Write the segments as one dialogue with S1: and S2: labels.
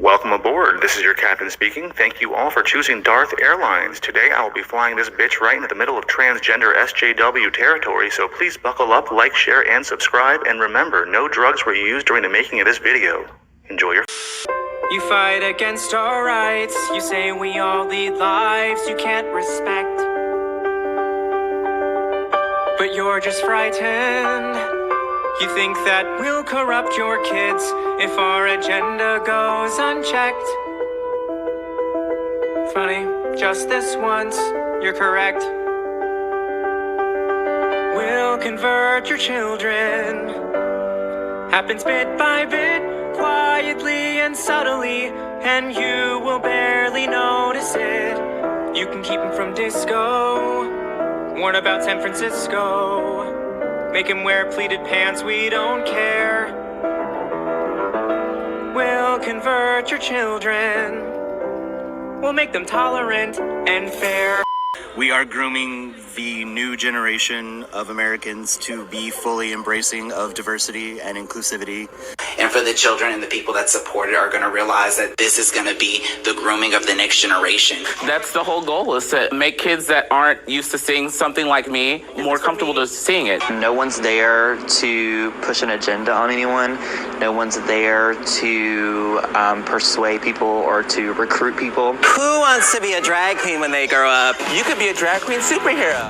S1: Welcome aboard. This is your captain speaking. Thank you all for choosing Darth Airlines. Today I will be flying this bitch right into the middle of transgender SJW territory, so please buckle up, like, share, and subscribe, and remember, no drugs were used during the making of this video. Enjoy your
S2: You fight against our rights. You say we all lead lives you can't respect. But you're just frightened. You think that we'll corrupt your kids if our agenda goes unchecked. Funny, just this once, you're correct. We'll convert your children. Happens bit by bit, quietly and subtly, and you will barely notice it. You can keep them from disco, warn about San Francisco. Make him wear pleated pants, we don't care. We'll convert your children. We'll make them tolerant and fair.
S3: We are grooming the new generation of Americans to be fully embracing of diversity and inclusivity.
S4: And for the children and the people that support it are going to realize that this is going to be the grooming of the next generation.
S5: That's the whole goal, is to make kids that aren't used to seeing something like me more comfortable to seeing it.
S6: No one's there to push an agenda on anyone. No one's there to persuade people or to recruit people.
S7: Who wants to be a drag queen when they grow up?
S5: You could be a drag queen superhero.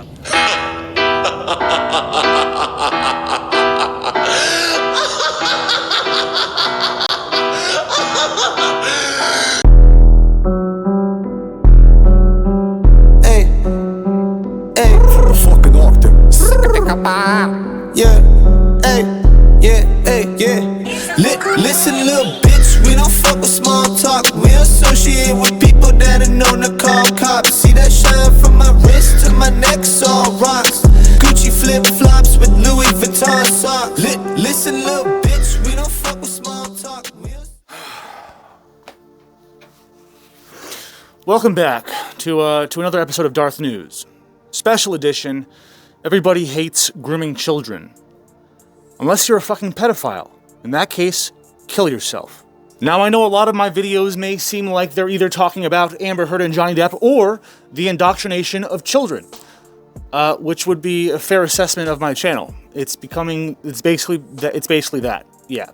S8: Listen, little bitch, we don't fuck with small talk. We associate with people that are known to call cops. See that shine from my wrist to my neck, all rocks. Gucci flip-flops with Louis Vuitton socks. Listen, little bitch, we don't fuck with small talk.
S9: Welcome back to another episode of DarthNews. Special edition, everybody hates grooming children. Unless you're a fucking pedophile. In that case, kill yourself. Now, I know a lot of my videos may seem like they're either talking about Amber Heard and Johnny Depp or the indoctrination of children, which would be a fair assessment of my channel. It's basically that, yeah.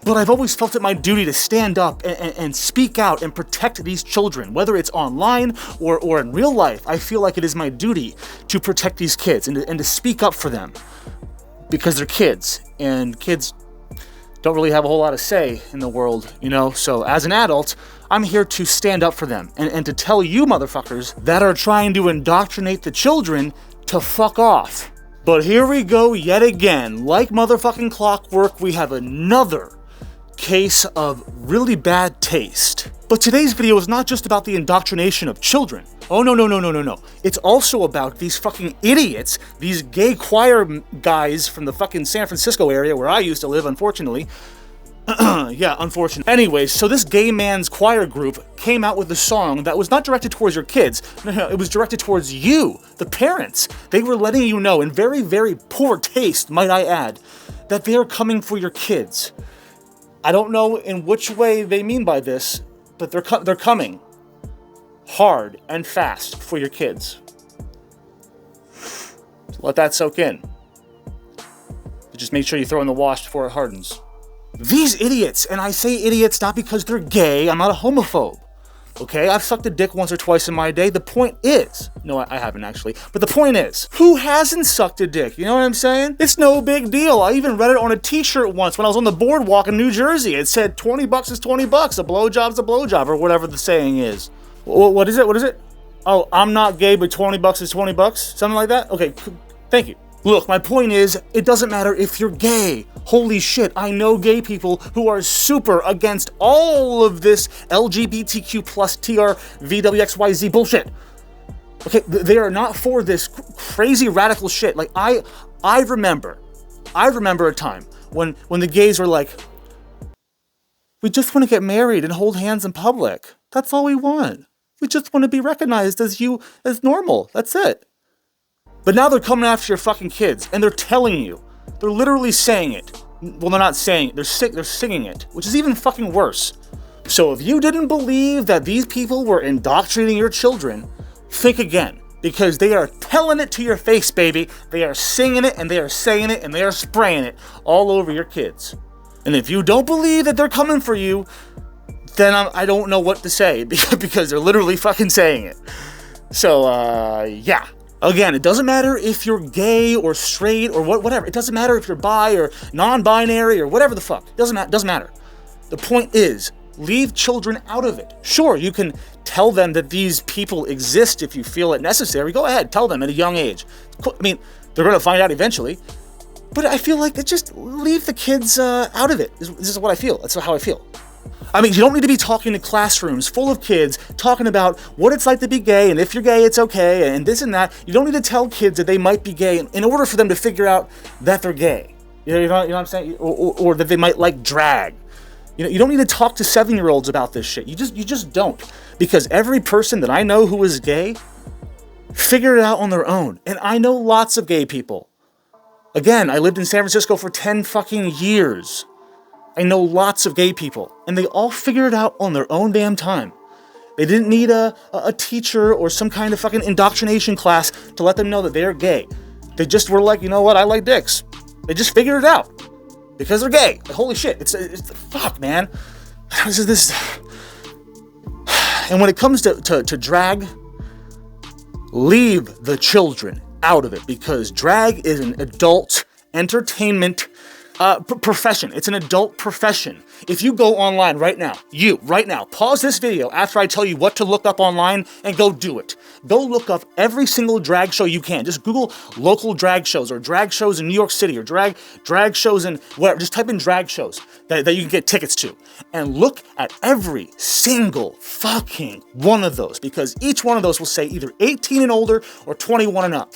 S9: But I've always felt it my duty to stand up and speak out and protect these children, whether it's online or in real life. I feel like it is my duty to protect these kids and to speak up for them, because they're kids, and kids don't really have a whole lot of say in the world, you know? So as an adult, I'm here to stand up for them and to tell you motherfuckers that are trying to indoctrinate the children to fuck off. But here we go yet again. Like motherfucking clockwork, we have another case of really bad taste. But today's video is not just about the indoctrination of children. Oh, no. It's also about these fucking idiots, these gay choir guys from the fucking San Francisco area where I used to live, unfortunately. Yeah, unfortunate. Anyways, so this gay man's choir group came out with a song that was not directed towards your kids. No, it was directed towards you, the parents. They were letting you know, in very, very poor taste, might I add, that they are coming for your kids. I don't know in which way they mean by this, but they're coming hard and fast for your kids. So let that soak in. Just make sure you throw in the wash before it hardens. These idiots, and I say idiots not because they're gay, I'm not a homophobe. Okay, I've sucked a dick once or twice in my day. The point is, no, I haven't actually, but the point is, who hasn't sucked a dick? You know what I'm saying? It's no big deal. I even read it on a t-shirt once when I was on the boardwalk in New Jersey. It said $20 is $20, a blowjob's a blowjob, or whatever the saying is. What is it? Oh, I'm not gay, but $20 is $20? Something like that? Okay, thank you. Look, my point is, it doesn't matter if you're gay. Holy shit, I know gay people who are super against all of this LGBTQ plus TRVWXYZ bullshit. Okay, they are not for this crazy radical shit. Like, I remember a time when the gays were like, we just want to get married and hold hands in public. That's all we want. We just want to be recognized as normal. That's it. But now they're coming after your fucking kids, and they're telling you. They're literally saying it. Well, they're not saying it. They're singing it, which is even fucking worse. So if you didn't believe that these people were indoctrinating your children, think again. Because they are telling it to your face, baby. They are singing it, and they are saying it, and they are spraying it all over your kids. And if you don't believe that they're coming for you, then I don't know what to say, because they're literally fucking saying it. So, yeah. Again, it doesn't matter if you're gay or straight or whatever. It doesn't matter if you're bi or non-binary or whatever the fuck. It doesn't matter. The point is, leave children out of it. Sure, you can tell them that these people exist if you feel it necessary. Go ahead, tell them at a young age. I mean, they're going to find out eventually. But I feel like just leave the kids out of it. This is what I feel. That's how I feel. I mean, you don't need to be talking to classrooms full of kids talking about what it's like to be gay, and if you're gay, it's okay, and this and that. You don't need to tell kids that they might be gay in order for them to figure out that they're gay. You know what I'm saying? Or that they might like drag. You don't need to talk to 7-year-olds about this shit. You just don't. Because every person that I know who is gay figured it out on their own. And I know lots of gay people. Again, I lived in San Francisco for 10 fucking years. I know lots of gay people. And they all figured it out on their own damn time. They didn't need a teacher or some kind of fucking indoctrination class to let them know that they're gay. They just were like, you know what, I like dicks. They just figured it out. Because they're gay. Like, holy shit. It's fuck, man. This. And when it comes to drag, leave the children out of it, because drag is an adult entertainment profession. It's an adult profession. If you go online right now, pause this video after I tell you what to look up online and go do it. Go look up every single drag show you can. Just Google local drag shows or drag shows in New York City or drag shows in whatever. Just type in drag shows that you can get tickets to. And look at every single fucking one of those, because each one of those will say either 18 and older or 21 and up.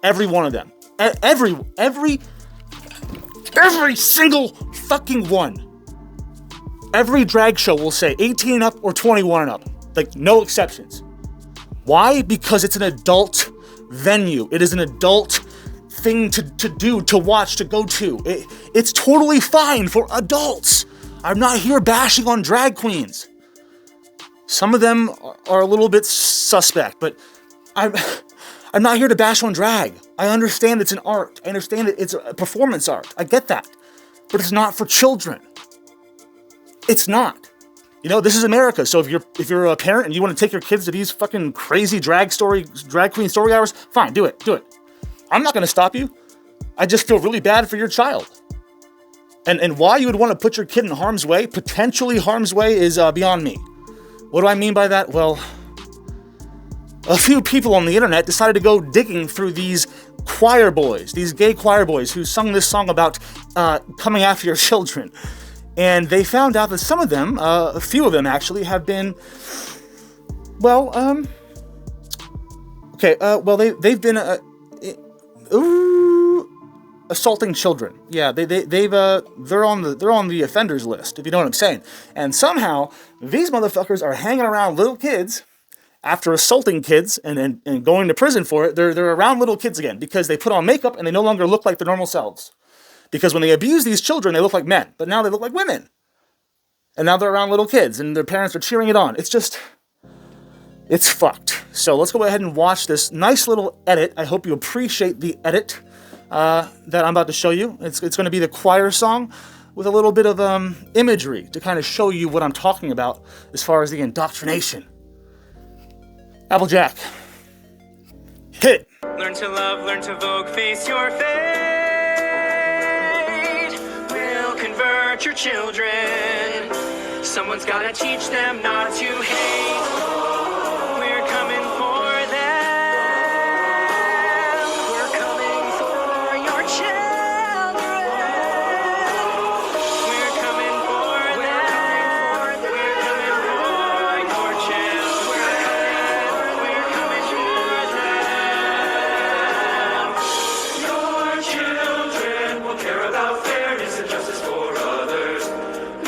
S9: Every one of them. Every single fucking one. Every drag show will say 18 and up or 21 and up. Like, no exceptions. Why? Because it's an adult venue. It is an adult thing to do, to watch, to go to. It's totally fine for adults. I'm not here bashing on drag queens. Some of them are a little bit suspect, but I'm not here to bash on drag. I understand it's an art. I understand that it's a performance art. I get that. But it's not for children. It's not. This is America. So if you're a parent and you want to take your kids to these fucking crazy drag queen story hours, fine, do it. I'm not going to stop you. I just feel really bad for your child. And why you would want to put your kid in harm's way, potentially harm's way, is beyond me. What do I mean by that? Well, a few people on the internet decided to go digging through these choir boys, these gay choir boys who sung this song about coming after your children. And they found out that some of them, a few of them actually, have been, they've been assaulting children. Yeah, they're on the offenders list, if you know what I'm saying. And somehow these motherfuckers are hanging around little kids after assaulting kids and going to prison for it. They're around little kids again because they put on makeup and they no longer look like their normal selves. Because when they abuse these children, they look like men, but now they look like women. And now they're around little kids, and their parents are cheering it on. It's fucked. So let's go ahead and watch this nice little edit. I hope you appreciate the edit that I'm about to show you. It's going to be the choir song with a little bit of imagery to kind of show you what I'm talking about as far as the indoctrination. Applejack. Hit it.
S2: Learn to love, learn to vogue, face your fate. We'll convert your children. Someone's gotta teach them not to hate. We're coming for them. We're coming for your children. We're coming for them. We're coming for your children. We're coming for them. Your children will care about fairness and justice for others.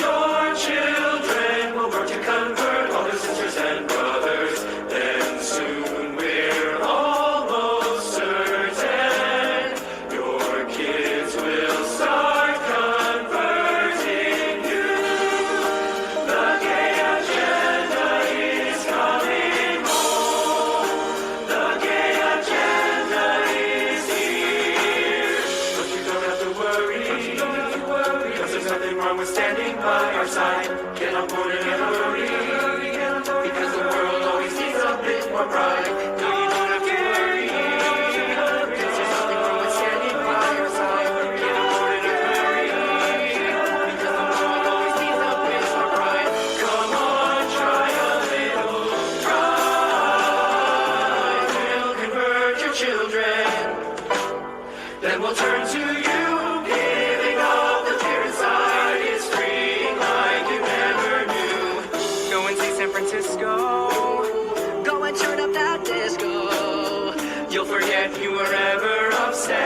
S2: Your children will work to convert all their sisters and brothers. our side. Get on board and hurry, because the world always needs a bit more pride. No, you don't have to worry, because there's nothing wrong with standing by your side. Get on board and hurry, because the world always needs a bit more pride. Come on, try a little pride. We'll convert your children, then we'll turn to you. Giving up the fear inside is freeing like you never knew. Go and see San Francisco. Go and turn up that disco. You'll forget you were ever upset.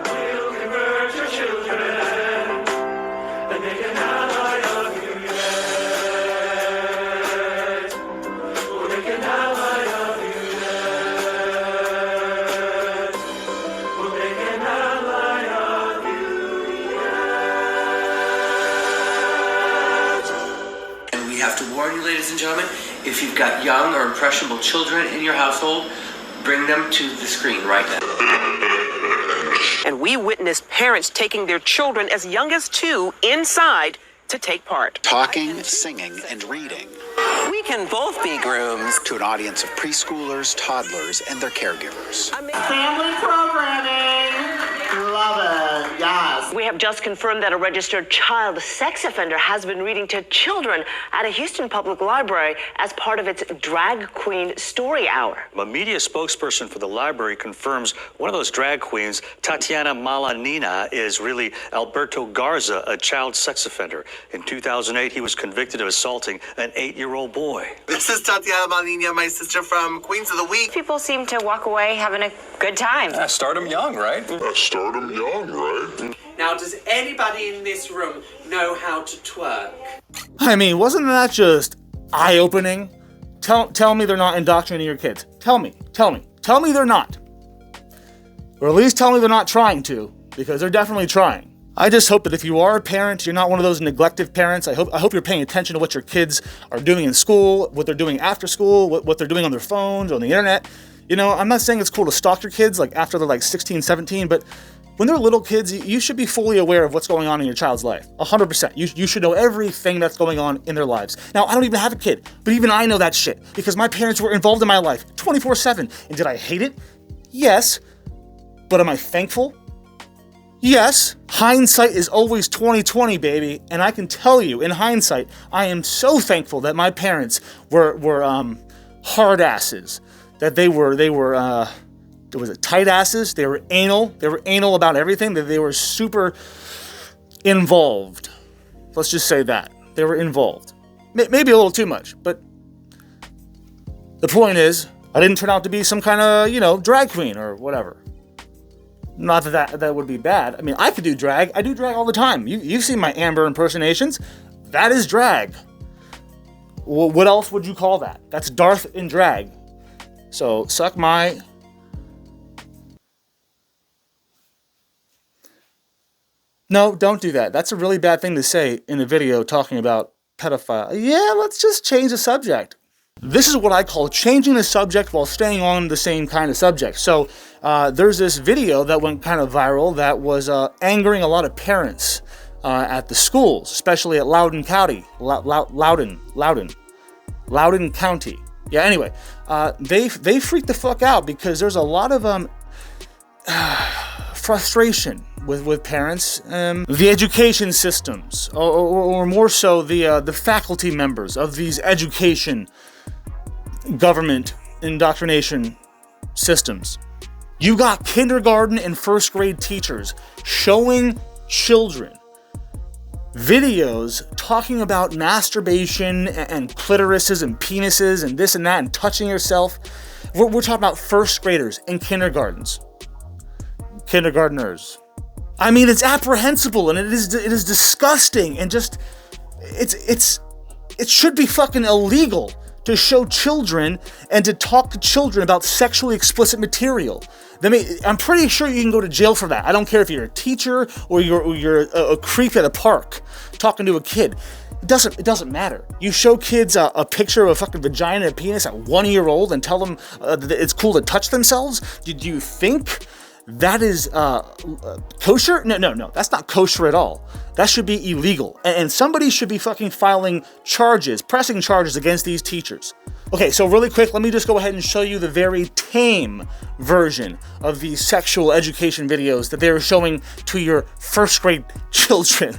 S2: We'll convert your children and make an ally of you yet. We'll make an ally of you yet. We'll make an ally of you yet.
S10: And we have to warn you, ladies and gentlemen, if you've got young or impressionable children in your household, bring them to the screen right now.
S7: And we witnessed parents taking their children as young as 2 inside to take part.
S11: Talking, singing, and reading
S7: We can both be grooms.
S11: to an audience of preschoolers, toddlers, and their caregivers.
S12: Family programming. Love it. Yes.
S13: We have just confirmed that a registered child sex offender has been reading to children at a Houston Public Library as part of its Drag Queen Story Hour.
S14: A media spokesperson for the library confirms one of those drag queens, Tatiana Malanina, is really Alberto Garza, a child sex offender. In 2008, he was convicted of assaulting an 8-year-old boy.
S12: This is Tatiana Malina, my sister from Queens of the Week.
S13: People seem to walk away having a good time.
S15: Start them young, right?
S12: Now, does anybody in this room know how to twerk?
S9: I mean, wasn't that just eye-opening? Tell me they're not indoctrinating your kids. Tell me they're not. Or at least tell me they're not trying to, because they're definitely trying. I just hope that if you are a parent, you're not one of those neglective parents. I hope you're paying attention to what your kids are doing in school, what they're doing after school, what they're doing on their phones, on the internet. You know, I'm not saying it's cool to stalk your kids like after they're like 16, 17, but when they're little kids, you should be fully aware of what's going on in your child's life. 100%. You should know everything that's going on in their lives. Now, I don't even have a kid, but even I know that shit because my parents were involved in my life 24/7. And did I hate it? Yes. But am I thankful? Yes. Hindsight is always 20/20, baby. And I can tell you, in hindsight, I am so thankful that my parents were hard asses. That they were was it tight asses? They were anal. They were anal about everything. That they were super involved. Let's just say that. They were involved. Maybe a little too much, but the point is, I didn't turn out to be some kind of, drag queen or whatever. Not that would be bad. I mean, I could do drag. I do drag all the time. You've seen my Amber impersonations. That is drag. What else would you call that? That's Darth in drag. So, suck my... No, don't do that. That's a really bad thing to say in a video talking about pedophile. Yeah, let's just change the subject. This is what I call changing the subject while staying on the same kind of subject. So, there's this video that went kind of viral that was angering a lot of parents at the schools, especially at Loudoun County. Loudoun County. Yeah, anyway, they freaked the fuck out because there's a lot of frustration with parents, the education systems, or more so the faculty members of these education government indoctrination systems. You got kindergarten and first grade teachers showing children videos talking about masturbation and clitorises and penises and this and that and touching yourself. We're talking about first graders and kindergartners. I mean, it's apprehensible and it is disgusting and just it should be fucking illegal to show children and to talk to children about sexually explicit material. I'm pretty sure you can go to jail for that. I don't care if you're a teacher or you're a creep at a park talking to a kid. It doesn't matter. You show kids a picture of a fucking vagina and a penis at 1 year old and tell them that it's cool to touch themselves? Did you think that is kosher? No, that's not kosher at all. That should be illegal. And somebody should be fucking filing charges, pressing charges against these teachers. Okay, so really quick, let me just go ahead and show you the very tame version of these sexual education videos that they're showing to your first grade children.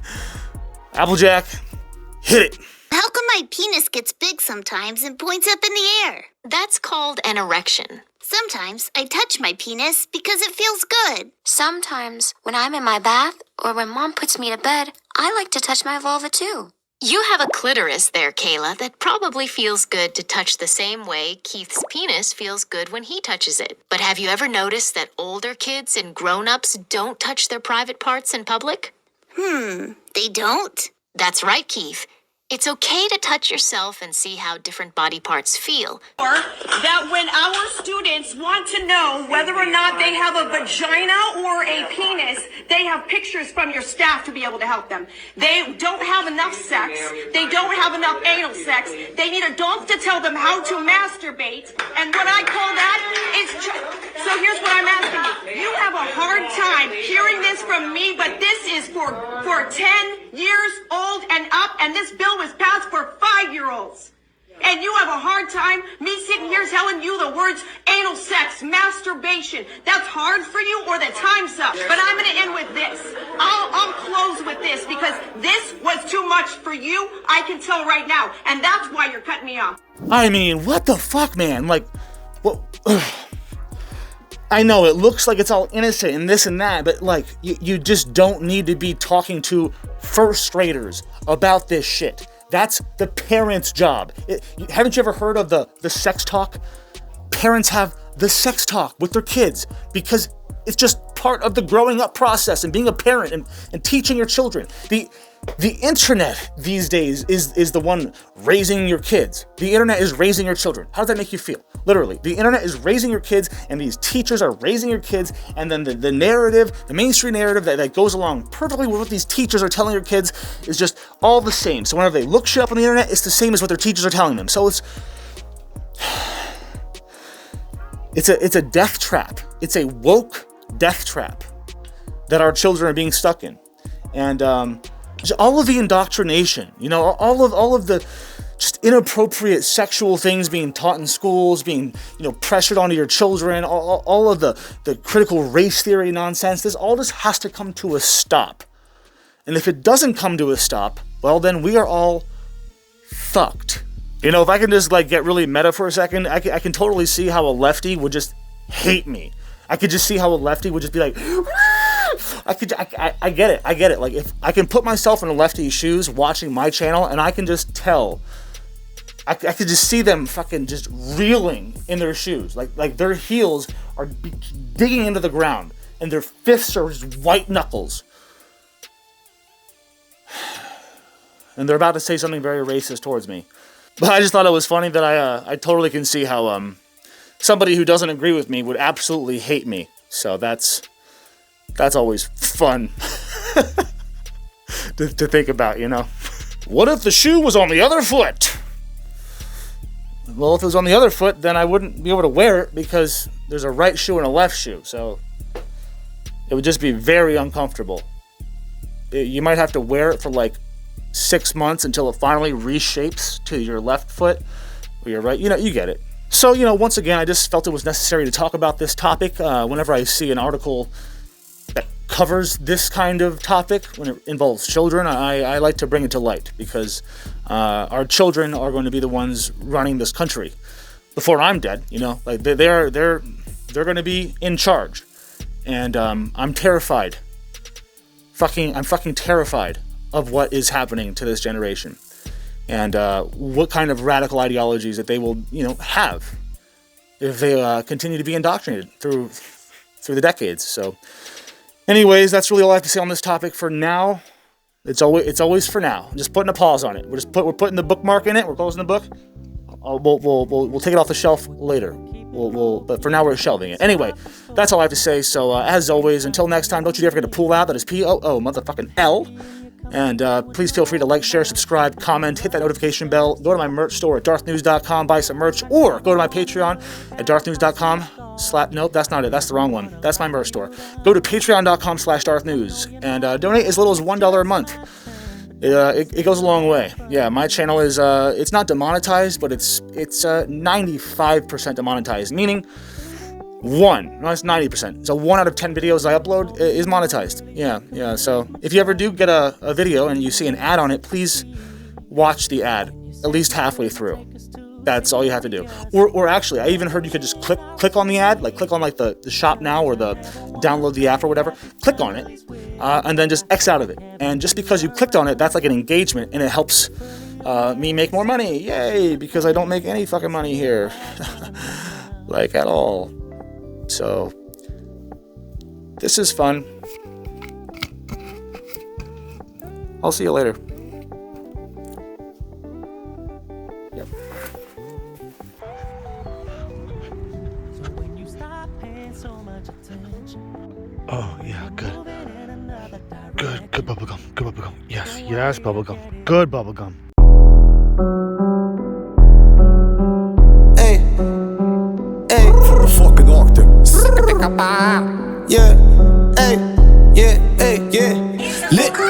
S9: Applejack, hit it.
S15: How come my penis gets big sometimes and points up in the air? That's called an erection. Sometimes I touch my penis because it feels good. Sometimes when I'm in my bath or when Mom puts me to bed, I like to touch my vulva too. You have a clitoris there, Kayla, that probably feels good to touch the same way Keith's penis feels good when he touches it. But have you ever noticed that older kids and grown-ups don't touch their private parts in public? They don't? That's right, Keith. It's okay to touch yourself and see how different body parts feel.
S16: Or that when our students want to know whether or not they have a vagina or a penis, they have pictures from your staff to be able to help them. They don't have enough sex. They don't have enough anal sex. They need adults to tell them how to masturbate. And what I call that is... So here's what I'm asking you. You have a hard time hearing this from me, but this is for 10 years old and up, and this bill was passed for 5-year-olds. And you have a hard time me sitting here telling you the words anal sex, masturbation. That's hard for you, or the time's up. But I'm going to end with this. I'll close with this because this was too much for you. I can tell right now. And that's why you're cutting me off.
S9: I mean, what the fuck, man? Like, what? I know it looks like it's all innocent and this and that, but like, you just don't need to be talking to first graders about this shit. That's the parents' job. Haven't you ever heard of the sex talk? Parents have the sex talk with their kids because it's just part of the growing up process and being a parent and teaching your children. The internet these days is the one raising your kids. The internet is raising your children. How does that make you feel? Literally, the internet is raising your kids and these teachers are raising your kids, and then the narrative, the mainstream narrative that goes along perfectly with what these teachers are telling your kids is just all the same. So whenever they look shit up on the internet, it's the same as what their teachers are telling them. So it's a death trap. It's a woke death trap that our children are being stuck in. And all of the indoctrination, all of the just inappropriate sexual things being taught in schools, being, pressured onto your children, all of the critical race theory nonsense, this all just has to come to a stop. And if it doesn't come to a stop, well, then we are all fucked. If I can just get really meta for a second, I can totally see how a lefty would just hate me. I could just see how a lefty would just be like, I get it. Like, if I can put myself in a lefty's shoes watching my channel, and I can just tell, I could just see them fucking just reeling in their shoes. Like their heels are digging into the ground, and their fists are just white knuckles. And they're about to say something very racist towards me. But I just thought it was funny that I totally can see how somebody who doesn't agree with me would absolutely hate me. So that's always fun to think about, What if the shoe was on the other foot? Well, if it was on the other foot, then I wouldn't be able to wear it because there's a right shoe and a left shoe. So it would just be very uncomfortable. You might have to wear it for 6 months until it finally reshapes to your left foot or your right. You get it. So, once again, I just felt it was necessary to talk about this topic. Whenever I see an article that covers this kind of topic, when it involves children, I like to bring it to light because our children are going to be the ones running this country before I'm dead. They're going to be in charge, and I'm terrified. I'm fucking terrified of what is happening to this generation. And what kind of radical ideologies that they will, have if they continue to be indoctrinated through the decades. So, anyways, that's really all I have to say on this topic for now. It's always for now. I'm just putting a pause on it. We're putting the bookmark in it. We're closing the book. We'll take it off the shelf later. But for now we're shelving it. Anyway, that's all I have to say. So as always, until next time, don't you ever forget to pull out. That is POO motherfucking L. And please feel free to like, share, subscribe, comment, hit that notification bell, go to my merch store at DarthNews.com, buy some merch, or go to my Patreon at DarthNews.com. Nope, that's not it. That's the wrong one. That's my merch store. Go to patreon.com/DarthNews and donate as little as $1 a month. It goes a long way. Yeah, my channel is it's not demonetized, but it's 95% demonetized, meaning it's 90%. So 1 out of 10 videos I upload is monetized. Yeah. So if you ever do get a video and you see an ad on it, please watch the ad at least halfway through. That's all you have to do. Or actually, I even heard you could just click on the ad, like click on like the shop now or the download the app or whatever. Click on it, and then just X out of it. And just because you clicked on it, that's like an engagement, and it helps me make more money. Yay! Because I don't make any fucking money here, like at all. So this is fun. I'll see you later. Yep. Oh yeah, good. Good bubblegum. Good bubblegum. Yes, bubblegum. Good bubblegum.
S8: Hey, from the fucking Arctic. Yeah, yeah.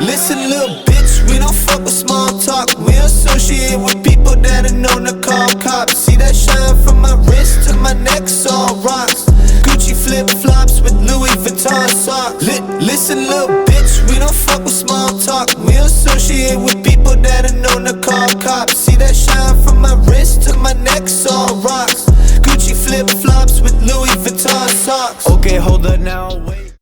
S8: Listen, little bitch, we don't fuck with small talk. We associate with people that are known to call cops. See that shine from my wrist to my neck, all rocks. Gucci flip-flops with Louis Vuitton socks. Listen, little bitch, we don't fuck with small talk. We associate with people that are known to call cops. See that shine from my wrist to my neck, all rocks. Gucci flip-flops with Louis Vuitton socks. Okay, hold up now, wait.